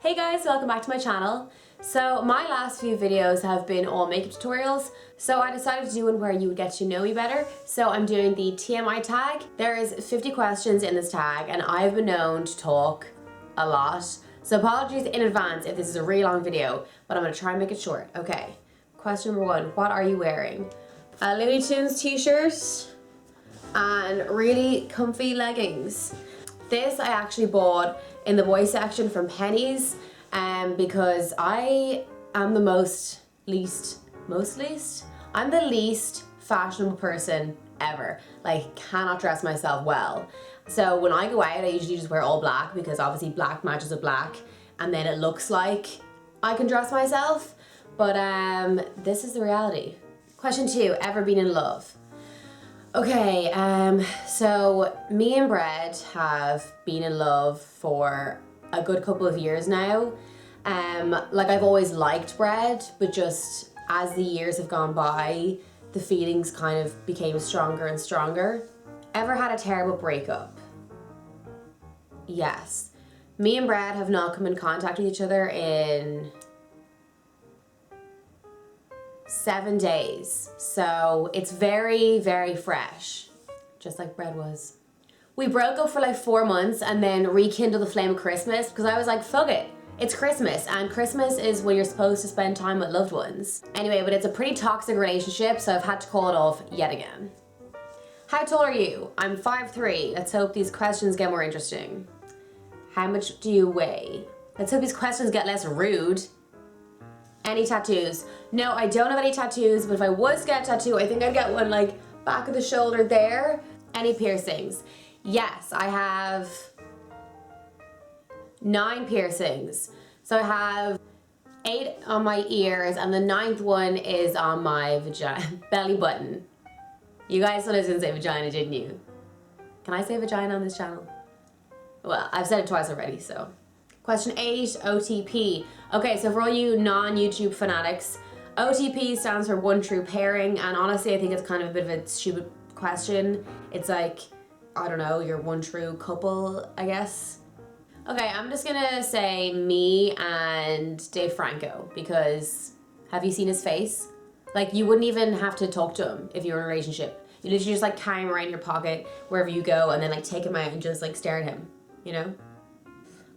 Hey guys, welcome back to my channel. So my last few videos have been all makeup tutorials, so I decided to do one where you would get to know me better. So I'm doing the TMI tag. There is 50 questions in this tag and I've been known to talk a lot. So apologies in advance if this is a really long video, but I'm gonna try and make it short. Okay, question number one, what are you wearing? A Looney Tunes t-shirt and really comfy leggings. This I actually bought in the boys section from Penny's because I am the I'm the least fashionable person ever. Like, cannot dress myself well. So when I go out, I usually just wear all black because obviously black matches with black and then it looks like I can dress myself. But this is the reality. Question two, ever been in love? Okay, so me and Brad have been in love for a good couple of years now. Like, I've always liked Brad, but just as the years have gone by, the feelings kind of became stronger and stronger. Ever had a terrible breakup? Yes. Me and Brad have not come in contact with each other in 7 days, so it's very, very fresh, just like bread was. We broke up for like 4 months and then rekindled the flame of Christmas because I was like, fuck it, it's Christmas, and Christmas is when you're supposed to spend time with loved ones. Anyway, but it's a pretty toxic relationship, so I've had to call it off yet again. How tall are you? I'm 5'3". Let's hope these questions get more interesting. How much do you weigh? Let's hope these questions get less rude. Any tattoos? No, I don't have any tattoos, but if I was to get a tattoo, I think I'd get one like back of the shoulder there. Any piercings? Yes, I have 9 piercings. So I have 8 on my ears and the 9th one is on my belly button. You guys thought I was gonna say vagina, didn't you? Can I say vagina on this channel? Well, I've said it twice already, so. Question 8, OTP. Okay, so for all you non-YouTube fanatics, OTP stands for one true pairing, and honestly I think it's kind of a bit of a stupid question. It's like, I don't know, you're one true couple, I guess. Okay, I'm just gonna say me and Dave Franco, because have you seen his face? Like, you wouldn't even have to talk to him if you were in a relationship. You literally just like carry him around in your pocket wherever you go and then like take him out and just like stare at him, you know?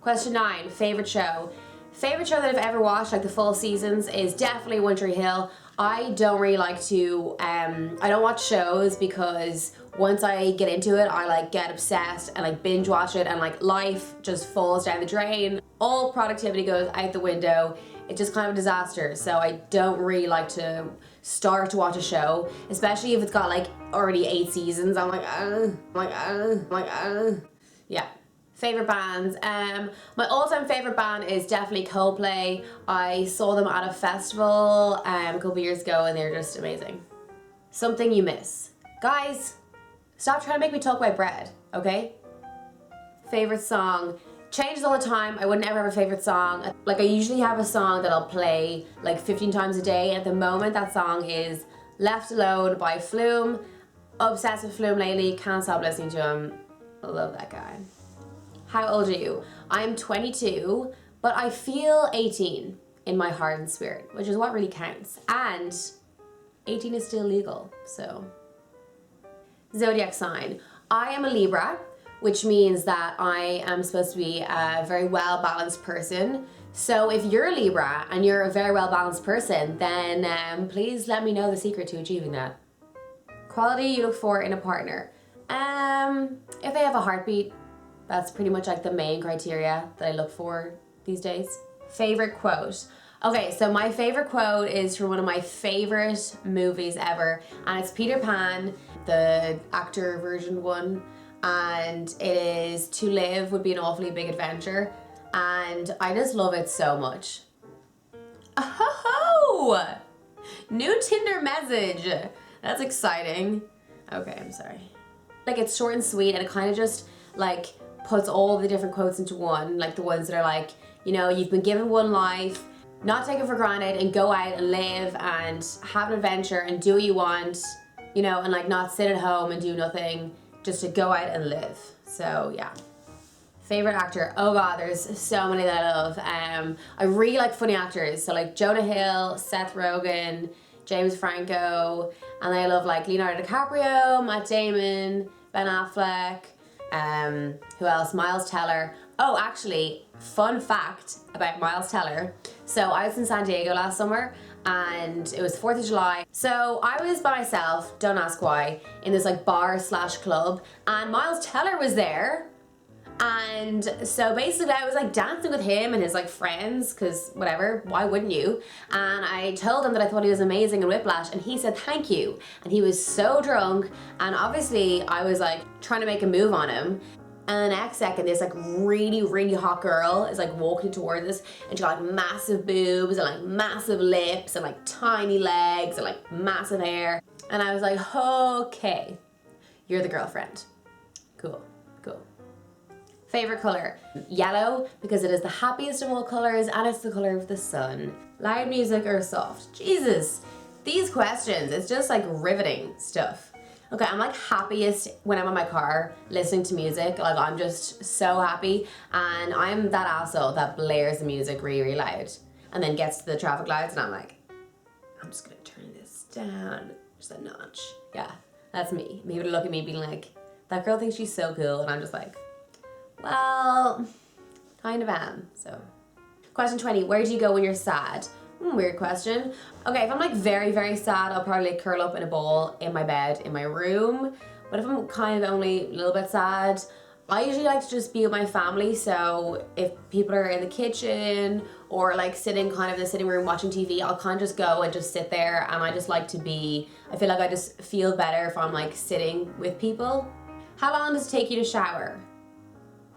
Question 9, favorite show. Favorite show that I've ever watched, like the full seasons, is definitely One Tree Hill. I don't really like to, I don't watch shows because once I get into it, I like get obsessed and like binge watch it and like life just falls down the drain. All productivity goes out the window. It's just kind of a disaster. So I don't really like to start to watch a show, especially if it's got like already 8 seasons. I'm like, yeah. Favorite bands. My all-time favorite band is definitely Coldplay. I saw them at a festival a couple years ago and they're just amazing. Something you miss. Guys, stop trying to make me talk about bread, okay? Favorite song. Changes all the time. I wouldn't ever have a favorite song. Like, I usually have a song that I'll play like 15 times a day. At the moment, that song is Left Alone by Flume. Obsessed with Flume lately. Can't stop listening to him. I love that guy. How old are you? I'm 22, but I feel 18 in my heart and spirit, which is what really counts. And 18 is still legal, so. Zodiac sign. I am a Libra, which means that I am supposed to be a very well-balanced person. So if you're a Libra and you're a very well-balanced person, then please let me know the secret to achieving that. Quality you look for in a partner. If they have a heartbeat, that's pretty much like the main criteria that I look for these days. Favorite quote. Okay, so my favorite quote is from one of my favorite movies ever, and it's Peter Pan, the actor version one, and it is, to live would be an awfully big adventure, and I just love it so much. Oh! New Tinder message. That's exciting. Okay, I'm sorry. Like, it's short and sweet, and it kind of just like puts all the different quotes into one, like the ones that are like, you know, you've been given one life, not take it for granted, and go out and live and have an adventure and do what you want, you know, and like not sit at home and do nothing, just to go out and live. So yeah. Favorite actor? Oh god, there's so many that I love. I really like funny actors, so like Jonah Hill, Seth Rogen, James Franco, and I love like Leonardo DiCaprio, Matt Damon, Ben Affleck, who else? Miles Teller. Oh, actually, fun fact about Miles Teller. So I was in San Diego last summer and it was 4th of July. So I was by myself, don't ask why, in this like bar slash club, and Miles Teller was there. And so basically I was like dancing with him and his like friends, because whatever, why wouldn't you? And I told him that I thought he was amazing in Whiplash, and he said thank you. And he was so drunk, and obviously I was like trying to make a move on him. And the next second, this like really, really hot girl is like walking towards us, and she got like massive boobs and like massive lips and like tiny legs and like massive hair. And I was like, okay, you're the girlfriend. Cool, cool. Favorite color? Yellow, because it is the happiest of all colors and it's the color of the sun. Loud music or soft? Jesus, these questions, it's just like riveting stuff. Okay, I'm like happiest when I'm in my car listening to music. Like I'm just so happy, and I'm that asshole that blares the music really, really loud and then gets to the traffic lights and I'm like, I'm just gonna turn this down just a notch. Yeah, that's me. People would look at me being like, that girl thinks she's so cool, and I'm just like, well, kind of am, so. Question 20, where do you go when you're sad? Weird question. Okay, if I'm like very, very sad, I'll probably curl up in a ball in my bed, in my room. But if I'm kind of only a little bit sad, I usually like to just be with my family. So if people are in the kitchen or like sitting kind of in the sitting room watching TV, I'll kind of just go and just sit there, and I just like to be, I feel like I just feel better if I'm like sitting with people. How long does it take you to shower?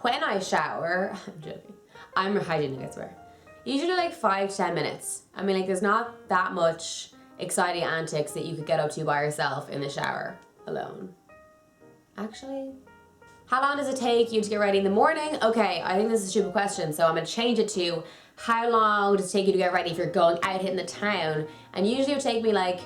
When I shower, I'm joking, I'm hygienic, I swear. Usually like 5 to 10 minutes. I mean, like there's not that much exciting antics that you could get up to by yourself in the shower alone. Actually, how long does it take you to get ready in the morning? Okay, I think this is a stupid question, so I'm gonna change it to how long does it take you to get ready if you're going out hitting the town? And usually it would take me like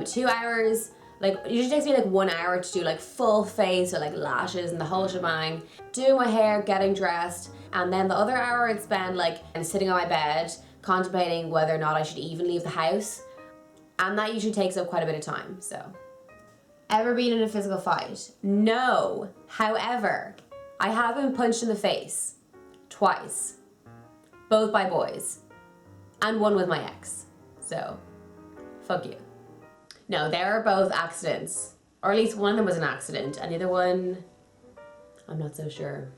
2 hours. Like, it usually takes me like 1 hour to do like full face or like lashes and the whole shebang, doing my hair, getting dressed, and then the other hour I'd spend like sitting on my bed contemplating whether or not I should even leave the house, and that usually takes up quite a bit of time, so. Ever been in a physical fight? No. However, I have been punched in the face twice, both by boys, and one with my ex, so fuck you. No, they were both accidents. Or at least one of them was an accident, and the other one, I'm not so sure.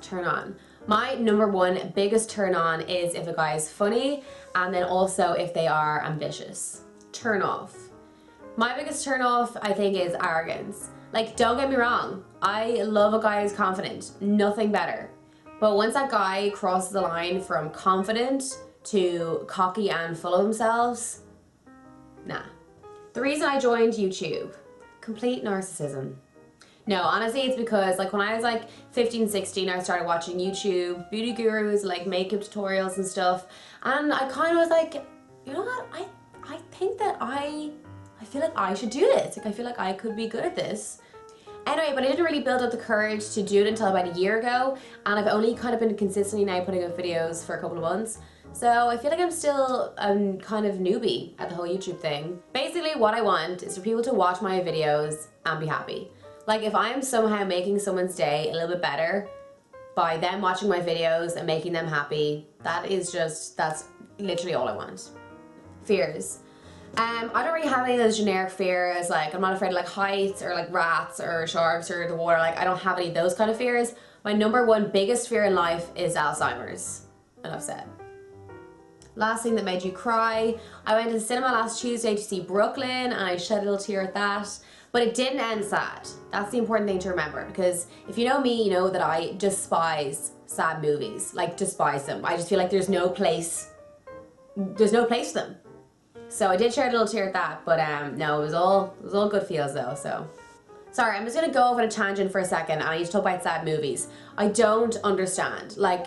Turn on. My number one biggest turn on is if a guy is funny, and then also if they are ambitious. Turn off. My biggest turn off, I think, is arrogance. Like, don't get me wrong, I love a guy who's confident, nothing better. But once that guy crosses the line from confident to cocky and full of themselves, nah. The reason I joined YouTube, complete narcissism. No, honestly, it's because like when I was like 15, 16, I started watching YouTube, beauty gurus, like makeup tutorials and stuff. And I kind of was like, you know what? I think that I feel like I should do this. Like I feel like I could be good at this. Anyway, but I didn't really build up the courage to do it until about a year ago. And I've only kind of been consistently now putting up videos for a couple of months. So I feel like I'm still kind of newbie at the whole YouTube thing. Basically what I want is for people to watch my videos and be happy. Like if I am somehow making someone's day a little bit better by them watching my videos and making them happy, that's literally all I want. Fears. I don't really have any of those generic fears, like I'm not afraid of like heights or like rats or sharks or the water, like I don't have any of those kind of fears. My number one biggest fear in life is Alzheimer's, enough said. Last thing that made you cry. I went to the cinema last Tuesday to see Brooklyn and I shed a little tear at that, but it didn't end sad. That's the important thing to remember, because if you know me, you know that I despise sad movies, like despise them. I just feel like there's no place for them. So I did shed a little tear at that, but no, it was all good feels though, so. Sorry, I'm just gonna go off on a tangent for a second and I need to talk about sad movies. I don't understand, like,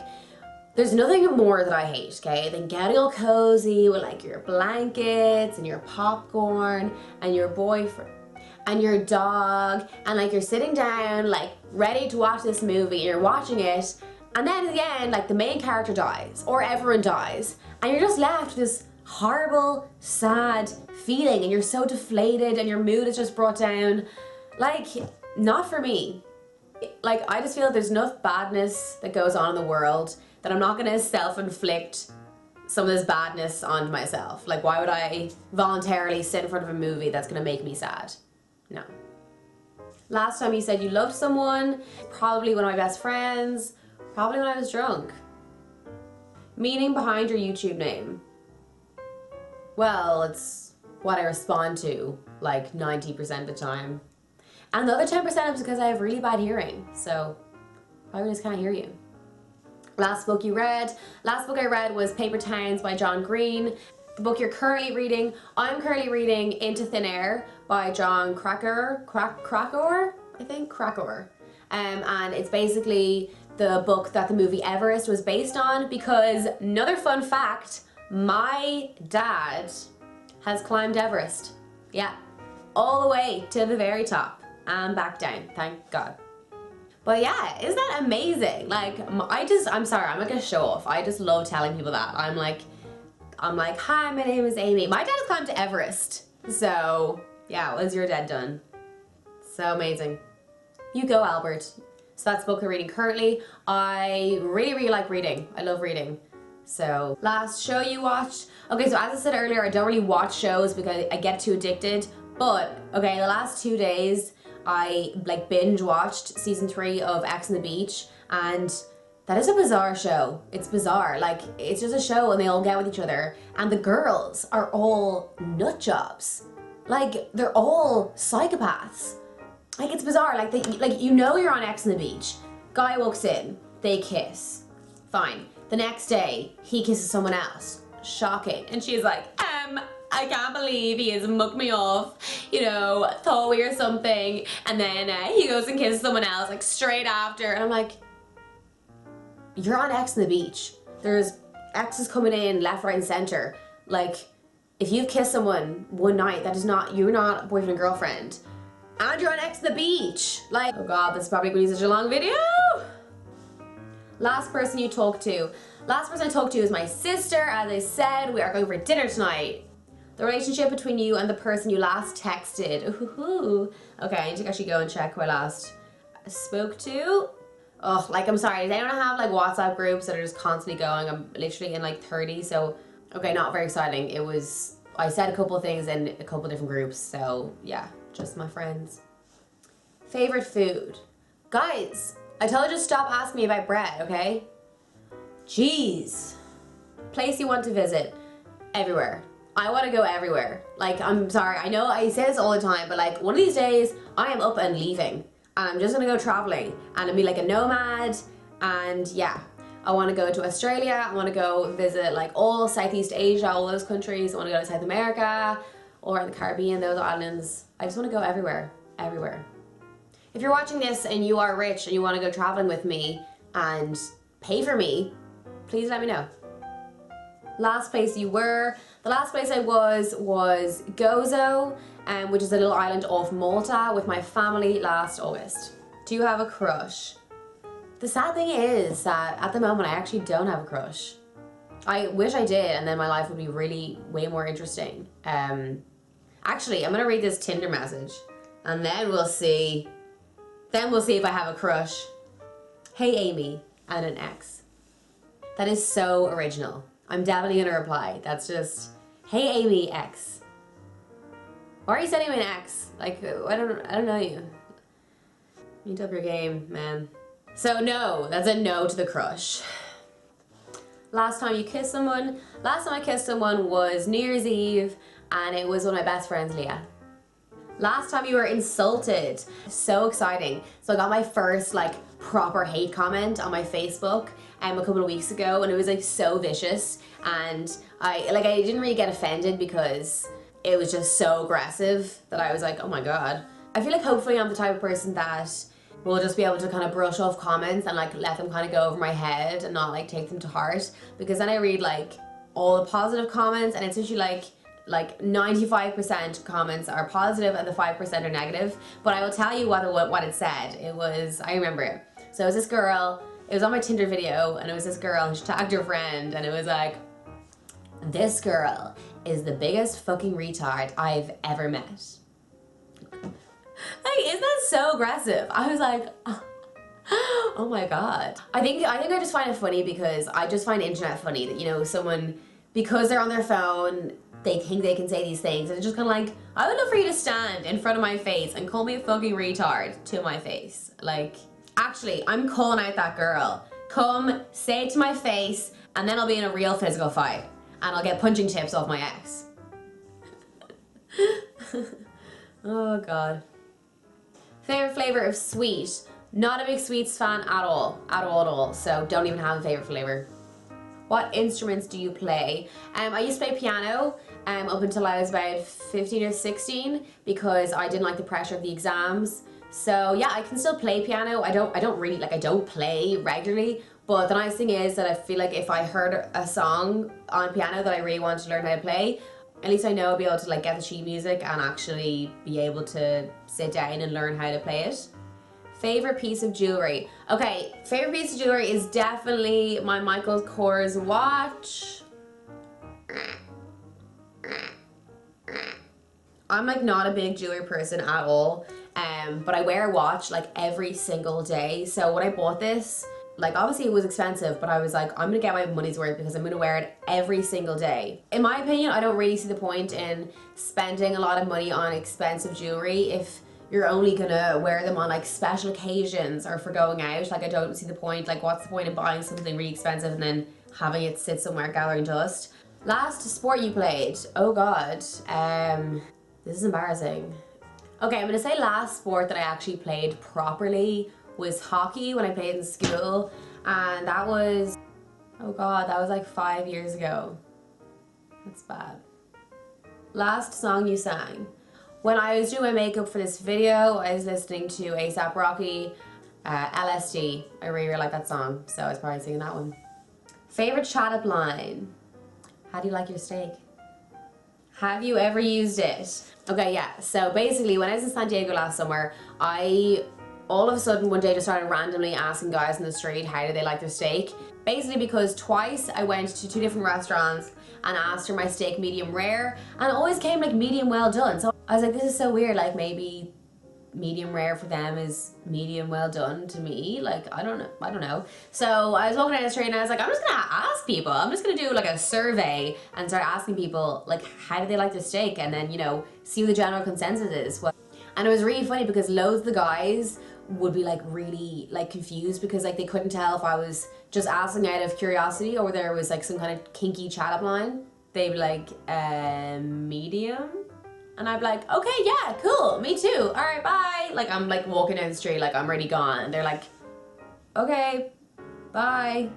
there's nothing more that I hate, okay, than getting all cozy with like your blankets and your popcorn and your boyfriend. and your dog, and like you're sitting down like ready to watch this movie, and you're watching it, and then at the end like the main character dies or everyone dies, and you're just left with this horrible, sad feeling, and you're so deflated and your mood is just brought down. Like, not for me. Like, I just feel like there's enough badness that goes on in the world that I'm not gonna self-inflict some of this badness onto myself. Like, why would I voluntarily sit in front of a movie that's gonna make me sad? No. Last time you said you loved someone, probably one of my best friends, probably when I was drunk. Meaning behind your YouTube name. Well, it's what I respond to like 90% of the time. And the other 10% is because I have really bad hearing, so I just can't hear you. Last book you read. Last book I read was Paper Towns by John Green. The book you're currently reading, I'm currently reading Into Thin Air by John Krakauer, I think, Krakauer. And it's basically the book that the movie Everest was based on, because another fun fact, my dad has climbed Everest. Yeah, all the way to the very top and back down, thank God. But yeah, isn't that amazing? Like, I'm sorry, I'm like a show off. I just love telling people that. I'm like, hi, my name is Amy. My dad has climbed to Everest. So yeah, what's your dad done? So amazing. You go, Albert. So that's the book I'm reading currently. I really, really like reading. I love reading. So, last show you watched. Okay, so as I said earlier, I don't really watch shows because I get too addicted. But, okay, the last 2 days, I like binge watched season 3 of Ex on the Beach, and that is a bizarre show. It's bizarre. Like, it's just a show and they all get with each other, and the girls are all nut jobs. Like, they're all psychopaths. Like, it's bizarre. Like you know you're on Ex on the Beach. Guy walks in, they kiss. Fine. The next day, he kisses someone else. Shocking. And she's like, I can't believe he has mucked me off, you know, thought we were something. And then he goes and kisses someone else, like, straight after. And I'm like, you're on Ex on the Beach. There's exes coming in left, right, and center. Like, if you've kissed someone one night, that is not, you're not boyfriend and girlfriend. And you're on Ex on the Beach. Like, oh God, this is probably going to be such a long video. Last person you talked to. Last person I talked to is my sister. As I said, we are going for dinner tonight. The relationship between you and the person you last texted. Ooh. Okay, I need to actually go and check who I last spoke to. Oh, like, I'm sorry, does anyone have like WhatsApp groups that are just constantly going? I'm literally in like 30, so, okay, not very exciting. It was, I said a couple of things in a couple of different groups, so yeah, just my friends. Favorite food. Guys, I told you to stop asking me about bread, okay? Jeez. Place you want to visit. Everywhere. I want to go everywhere. Like, I'm sorry, I know I say this all the time, but like, one of these days, I am up and leaving. And I'm just gonna go traveling. And I'll be like a nomad. And yeah, I want to go to Australia. I want to go visit like all Southeast Asia, all those countries. I want to go to South America or the Caribbean, those islands. I just want to go everywhere. Everywhere. If you're watching this and you are rich and you want to go traveling with me and pay for me, please let me know. Last place you were. The last place I was Gozo, which is a little island off Malta, with my family last August. Do you have a crush? The sad thing is that at the moment I actually don't have a crush. I wish I did, and then my life would be really way more interesting. Actually, I'm gonna read this Tinder message and then we'll see. Then we'll see if I have a crush. Hey Amy, and an X. That is so original. I'm definitely gonna reply. That's just, hey Amy, X. Why are you sending me an X? Like, I don't know you. You need to up your game, man. So no, that's a no to the crush. Last time you kissed someone? Last time I kissed someone was New Year's Eve, and it was one of my best friends, Leah. Last time you were insulted. So exciting. So I got my first like proper hate comment on my Facebook a couple of weeks ago, and it was like so vicious, and I didn't really get offended because it was just so aggressive that I was like, oh my God. I feel like hopefully I'm the type of person that will just be able to kind of brush off comments and like let them kind of go over my head and not like take them to heart, because then I read like all the positive comments and it's usually like like 95% comments are positive and the 5% are negative. But I will tell you what it said. It was, I remember it. So it was this girl, it was on my Tinder video, and it was this girl, and she tagged her friend, and it was like, this girl is the biggest fucking retard I've ever met. Like, isn't that so aggressive? I was like, oh my God. I think I just find it funny because I just find internet funny that, you know, someone, because they're on their phone, they think they can say these things, and it's just kind of like, I would love for you to stand in front of my face and call me a fucking retard to my face. Like, actually, I'm calling out that girl. Come, say it to my face, and then I'll be in a real physical fight, and I'll get punching tips off my ex. Oh God. Favorite flavor of sweet? Not a big sweets fan at all. So don't even have a favorite flavor. What instruments do you play? I used to play piano up until I was about 15 or 16 because I didn't like the pressure of the exams. So yeah, I can still play piano. I don't play regularly, but the nice thing is that I feel like if I heard a song on piano that I really wanted to learn how to play, at least I know I'll be able to like get the sheet music and actually be able to sit down and learn how to play it. Favorite piece of jewelry? Okay, favorite piece of jewelry is definitely my Michael Kors watch. I'm like not a big jewelry person at all, but I wear a watch like every single day. So when I bought this, like obviously it was expensive, but I was like, I'm gonna get my money's worth because I'm gonna wear it every single day. In my opinion, I don't really see the point in spending a lot of money on expensive jewelry if you're only gonna wear them on like special occasions or for going out. Like I don't see the point, like what's the point of buying something really expensive and then having it sit somewhere gathering dust? Last sport you played? Oh God, this is embarrassing. Okay, I'm gonna say last sport that I actually played properly was hockey when I played in school, and that was, oh God, that was like 5 years ago. That's bad. Last song you sang? When I was doing my makeup for this video, I was listening to A$AP Rocky, LSD. I really like that song, so I was probably singing that one. Favorite chat-up line? How do you like your steak? Have you ever used it? Okay, yeah, so basically when I was in San Diego last summer, I all of a sudden one day just started randomly asking guys in the street how do they like their steak. Basically because twice I went to 2 different restaurants and asked for my steak medium rare, and it always came like medium well done. So I was like, this is so weird, like maybe medium rare for them is medium well done to me. Like, I don't know. So I was walking down the street and I was like, I'm just gonna ask people. I'm just gonna do like a survey and start asking people like how do they like their steak, and then, you know, see what the general consensus is. And it was really funny because loads of the guys would be like really like confused because like they couldn't tell if I was just asking out of curiosity or there was like some kind of kinky chat up line. They'd be like, medium? And I'd be like, okay, yeah, cool, me too, all right, bye. Like I'm like walking down the street like I'm already gone, and they're like, okay, bye.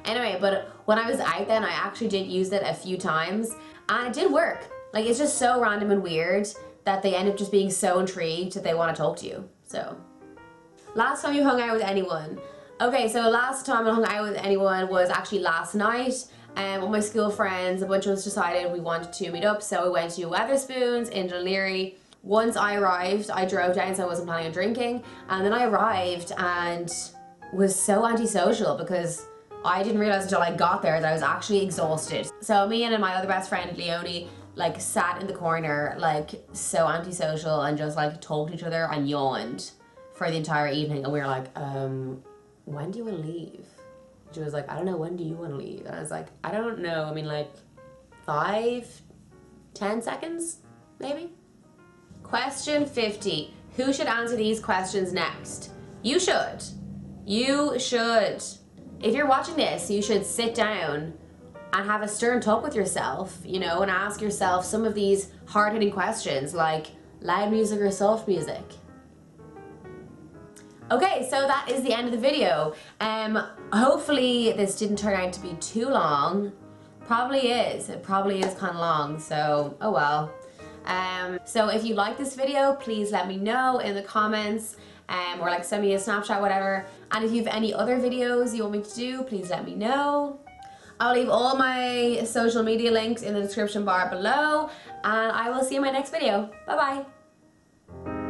Anyway, but when I was out then, I actually did use it a few times and it did work. Like it's just so random and weird that they end up just being so intrigued that they want to talk to you. So, last time you hung out with anyone? Okay, so last time I hung out with anyone was actually last night. With my school friends, a bunch of us decided we wanted to meet up, so we went to Weatherspoons in Dún Laoghaire. Once I arrived, I drove down, so I wasn't planning on drinking, and then I arrived and was so antisocial because I didn't realize until I got there that I was actually exhausted. So me and my other best friend, Leonie, like sat in the corner like so antisocial and just like talked to each other and yawned for the entire evening, and we were like, when do you want to leave? She was like, I don't know, when do you want to leave? And I was like, I don't know, I mean like 5-10 seconds maybe. Question 50. Who should answer these questions next? You should. If you're watching this, you should sit down and have a stern talk with yourself, you know, and ask yourself some of these hard-hitting questions like loud music or soft music. Okay, so that is the end of the video. Hopefully this didn't turn out to be too long. Probably is. It probably is kind of long, so oh well. So if you like this video, please let me know in the comments, or like send me a Snapchat, whatever. And if you have any other videos you want me to do, please let me know. I'll leave all my social media links in the description bar below, and I will see you in my next video. Bye bye.